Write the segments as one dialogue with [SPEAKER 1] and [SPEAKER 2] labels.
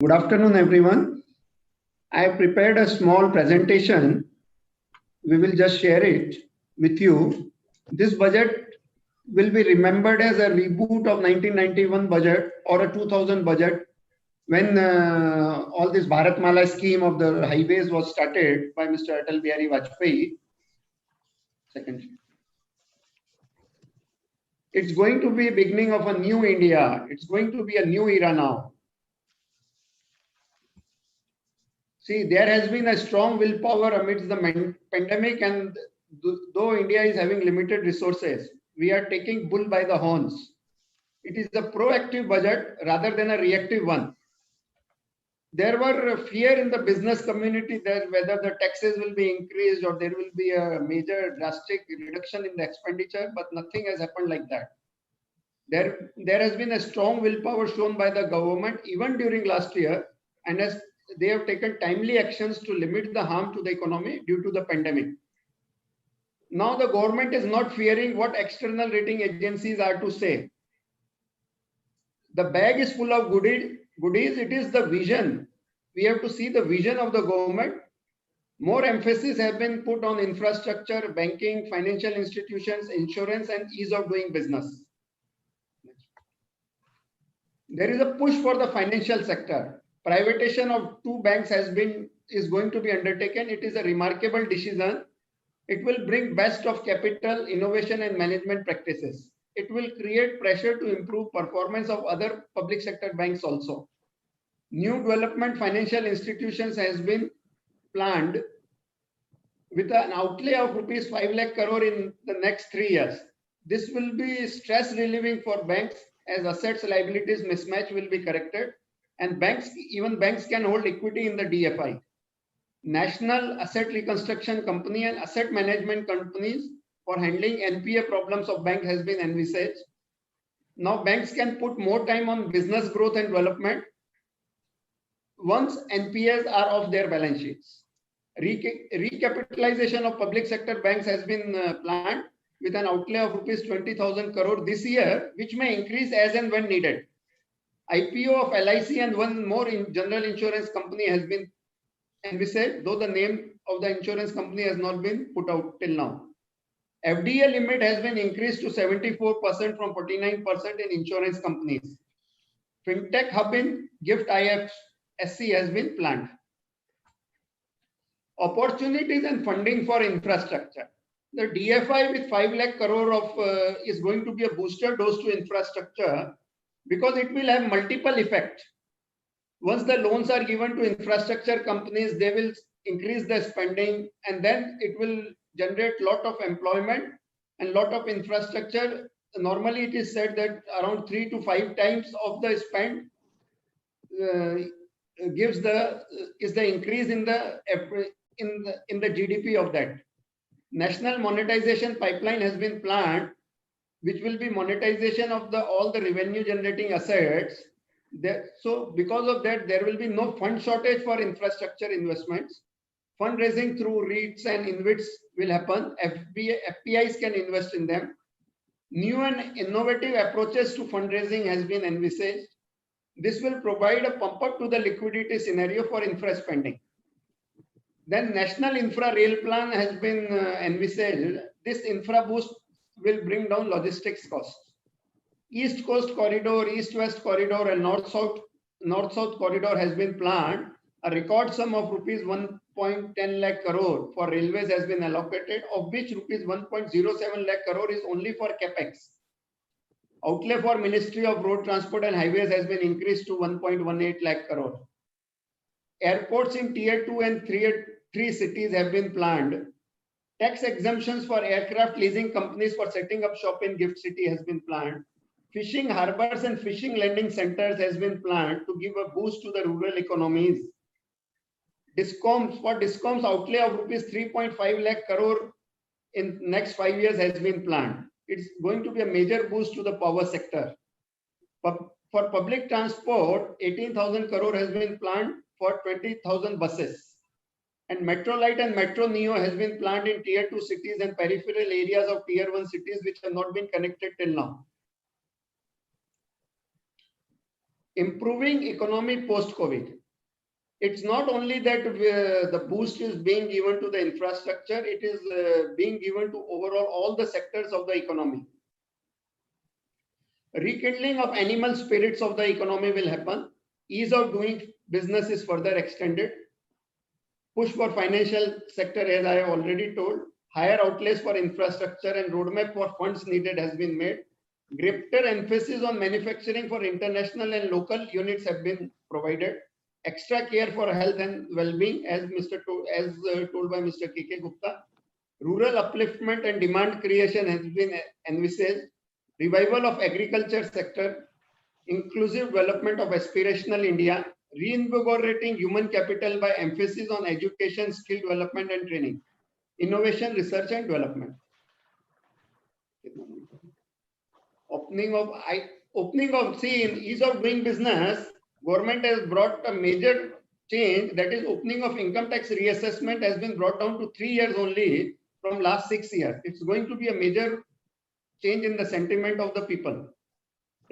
[SPEAKER 1] Good afternoon, everyone. I have prepared a small presentation. We will just share it with you. This budget will be remembered as a reboot of 1991 budget or a 2000 budget when all this Bharatmala scheme of the highways was started by Mr. Atal Bihari Vajpayee. Second. It's going to be beginning of a new India. It's going to be a new era now. See, there has been a strong willpower amidst the pandemic, and though India is having limited resources, we are taking bull by the horns. It is a proactive budget rather than a reactive one. There were fear in the business community that whether the taxes will be increased or there will be a major drastic reduction in the expenditure, but nothing has happened like that. There has been a strong willpower shown by the government even during last year, and as they have taken timely actions to limit the harm to the economy due to the pandemic. Now the government is not fearing what external rating agencies are to say. The bag is full of goodies. It is the vision. We have to see the vision of the government. More emphasis has been put on infrastructure, banking, financial institutions, insurance, and ease of doing business. There is a push for the financial sector. Privatization of two banks is going to be undertaken. It is a remarkable decision. It will bring best of capital, innovation, and management practices. It will create pressure to improve performance of other public sector banks also. New development financial institutions has been planned with an outlay of rupees 5 lakh crore in the next 3 years. This will be stress relieving for banks as assets liabilities mismatch will be corrected, and even banks can hold equity in the DFI. National Asset Reconstruction Company and asset management companies for handling NPA problems of bank has been envisaged. Now banks can put more time on business growth and development once NPAs are off their balance sheets. Recapitalization of public sector banks has been planned with an outlay of rupees 20,000 crore this year, which may increase as and when needed. IPO of LIC and one more general insurance company has been envisaged, though the name of the insurance company has not been put out till now. FDA limit has been increased to 74% from 49% in insurance companies. FinTech hub in GIFT IFSC has been planned. Opportunities and funding for infrastructure. The DFI with 5 lakh crore is going to be a booster dose to infrastructure because it will have multiple effects. Once the loans are given to infrastructure companies, they will increase the spending, and then it will generate lot of employment and lot of infrastructure. Normally, it is said that around 3 to 5 times of the spend is the increase in the GDP of that. National monetization pipeline has been planned, which will be monetization of all the revenue generating assets. So because of that, there will be no fund shortage for infrastructure investments. Fundraising through REITs and InvITs will happen. FPIs can invest in them. New and innovative approaches to fundraising has been envisaged. This will provide a pump up to the liquidity scenario for infra spending. Then National Infra Rail Plan has been envisaged. This infra boost will bring down logistics costs. East Coast Corridor, East-West Corridor, and North-South Corridor has been planned. A record sum of rupees 1.10 lakh crore for railways has been allocated, of which rupees 1.07 lakh crore is only for CapEx. Outlay for Ministry of Road Transport and Highways has been increased to 1.18 lakh crore. Airports in Tier 2 and Tier 3 cities have been planned. Tax exemptions for aircraft leasing companies for setting up shop in GIFT City has been planned. Fishing harbors and fishing landing centers has been planned to give a boost to the rural economies. DISCOMs outlay of rupees 3.5 lakh crore in next 5 years has been planned. It's going to be a major boost to the power sector. For public transport, 18,000 crore has been planned for 20,000 buses. And Metro Light and Metro Neo has been planned in Tier 2 cities and peripheral areas of Tier 1 cities which have not been connected till now. Improving economy post-COVID. It's not only that the boost is being given to the infrastructure, it is being given to overall all the sectors of the economy. Rekindling of animal spirits of the economy will happen. Ease of doing business is further extended. Push for financial sector, as I have already told. Higher outlays for infrastructure and roadmap for funds needed has been made. Greater emphasis on manufacturing for international and local units have been provided. Extra care for health and well-being, as told by Mr. K.K. Gupta. Rural upliftment and demand creation has been envisaged. Revival of agriculture sector, inclusive development of aspirational India, reinvigorating human capital by emphasis on education, skill development and training, innovation, research and development. In ease of doing business, government has brought a major change, that is opening of income tax reassessment has been brought down to 3 years only from last 6 years. It's going to be a major change in the sentiment of the people.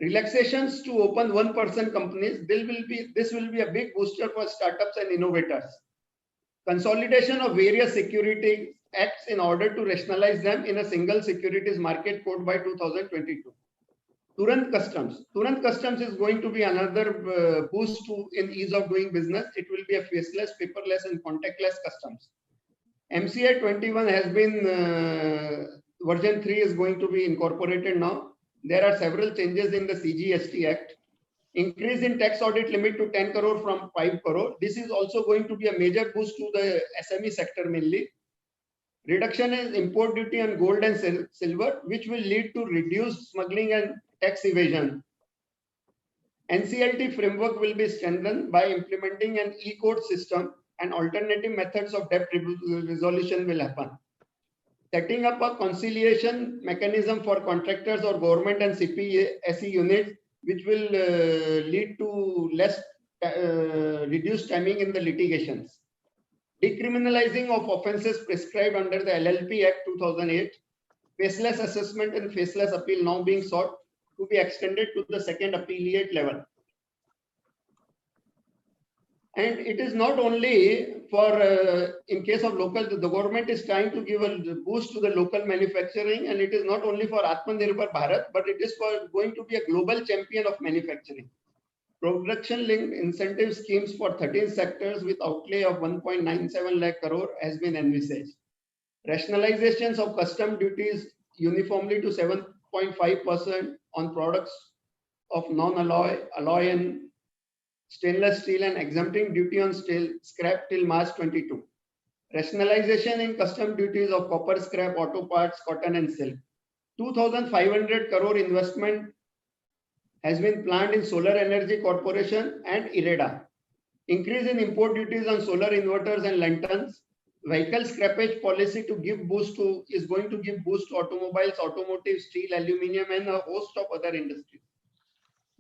[SPEAKER 1] Relaxations to open 1% companies, this will be a big booster for startups and innovators. Consolidation of various security acts in order to rationalize them in a single securities market code by 2022. Turant Customs is going to be another boost in ease of doing business. It will be a faceless, paperless and contactless customs. MCI 21 has been, version 3 is going to be incorporated now. There are several changes in the CGST Act. Increase in tax audit limit to 10 crore from 5 crore. This is also going to be a major boost to the SME sector mainly. Reduction in import duty on gold and silver, which will lead to reduced smuggling and tax evasion. NCLT framework will be strengthened by implementing an e-court system, and alternative methods of debt resolution will happen. Setting up a conciliation mechanism for contractors or government and CPSE units, which will lead to less reduced timing in the litigations. Decriminalizing of offences prescribed under the LLP Act 2008. Faceless assessment and faceless appeal now being sought to be extended to the second appellate level. And it is not only for, in case of local, the government is trying to give a boost to the local manufacturing, and it is not only for Atmanirbhar Bharat, but it is for going to be a global champion of manufacturing. Production linked incentive schemes for 13 sectors with outlay of 1.97 lakh crore has been envisaged. Rationalizations of custom duties uniformly to 7.5% on products of non-alloy, alloy and stainless steel, and exempting duty on steel scrap till March 22. Rationalization in custom duties of copper scrap, auto parts, cotton and silk. 2,500 crore investment has been planned in Solar Energy Corporation and IREDA. Increase in import duties on solar inverters and lanterns. Vehicle scrappage policy to give boost to is going to give boost to automobiles, automotive, steel, aluminium and a host of other industries.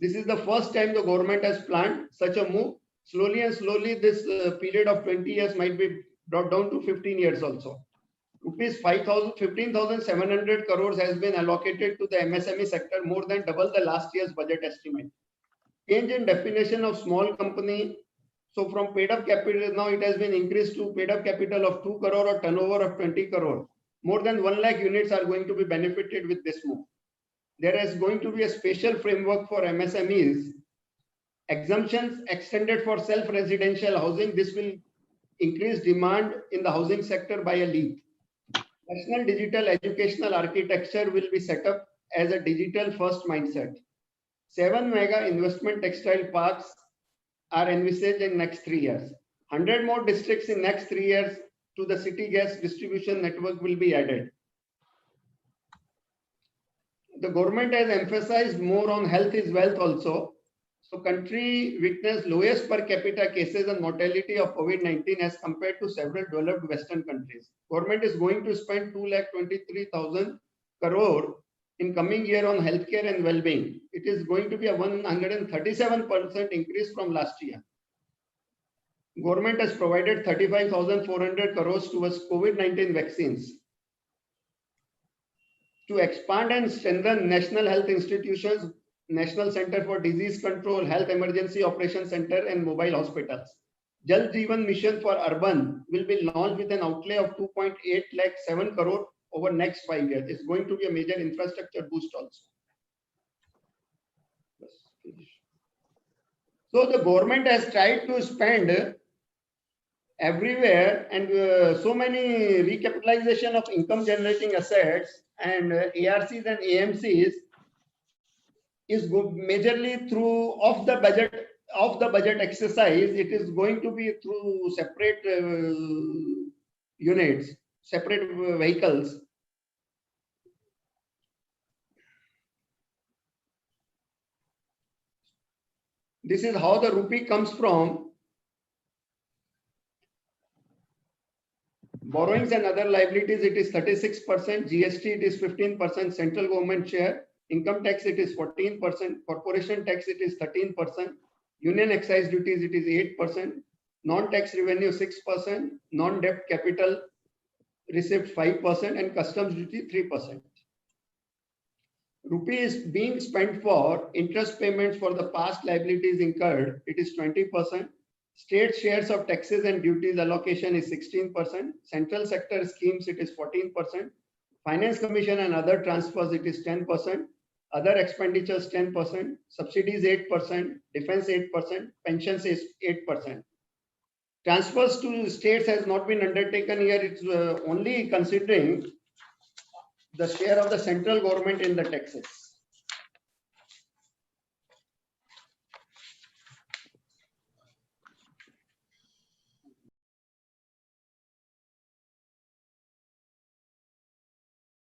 [SPEAKER 1] This is the first time the government has planned such a move. Slowly and slowly, this period of 20 years might be brought down to 15 years also. Rupees 15,700 crores has been allocated to the MSME sector, more than double the last year's budget estimate. Change in definition of small company. So from paid up capital, now it has been increased to paid up capital of 2 crore or turnover of 20 crore. More than 1 lakh units are going to be benefited with this move. There is going to be a special framework for MSMEs. Exemptions extended for self-residential housing. This will increase demand in the housing sector by a leap. National digital educational architecture will be set up as a digital first mindset. 7 mega investment textile parks are envisaged in next 3 years. 100 more districts in next 3 years to the city gas distribution network will be added. The government has emphasized more on health is wealth also. So country witnessed lowest per capita cases and mortality of COVID-19 as compared to several developed Western countries. Government is going to spend 2,23,000 crore in coming year on healthcare and well-being. It is going to be a 137% increase from last year. Government has provided 35,400 crores towards COVID-19 vaccines. To expand and strengthen national health institutions, National Center for Disease Control, Health Emergency Operation Center, and mobile hospitals. Jal Jeevan Mission for Urban will be launched with an outlay of 2.8 lakh 7 crore over next 5 years. It's going to be a major infrastructure boost also. So the government has tried to spend everywhere, and so many recapitalization of income generating assets and ARCs and AMCs is majorly through off the budget exercise. It is going to be through separate units, separate vehicles. This is how the rupee comes from. Borrowings and other liabilities, it is 36%. GST, it is 15%. Central government share. Income tax, it is 14%. Corporation tax, it is 13%. Union excise duties, it is 8%. Non-tax revenue, 6%. Non-debt capital receipt, 5%. And customs duty, 3%. Rupee is being spent for interest payments for the past liabilities incurred. It is 20%. State shares of taxes and duties allocation is 16%. Central sector schemes, it is 14%. Finance commission and other transfers, it is 10%. Other expenditures, 10%. Subsidies, 8%. Defense, 8%. Pensions is 8%. Transfers to states has not been undertaken here. It's only considering the share of the central government in the taxes.